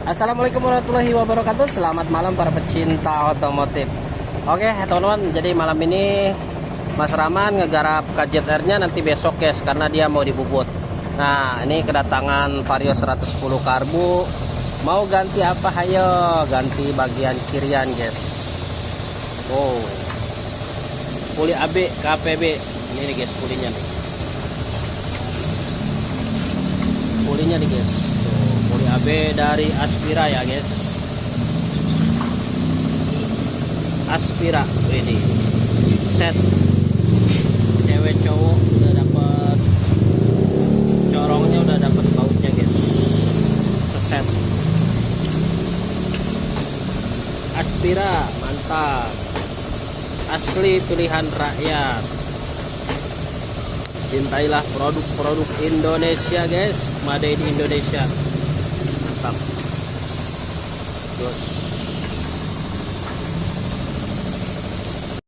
Assalamualaikum warahmatullahi wabarakatuh. Selamat malam para pecinta otomotif. Oke teman-teman, jadi malam ini Mas Rahman ngegarap KZR-nya nanti besok guys, karena dia mau dibubut. Nah ini kedatangan Vario 110 karbu. Mau ganti apa? Hayo ganti bagian kirian guys. Oh, puli AB KPB. Ini nih guys pulinya nih. Pulinya nih guys. Puli AB dari Aspira ya guys. Aspira ini set cewek cowok udah dapat corongnya, udah dapat bautnya guys, seset Aspira mantap, asli pilihan rakyat. Cintailah produk-produk Indonesia guys, made in Indonesia. Mantap. Terus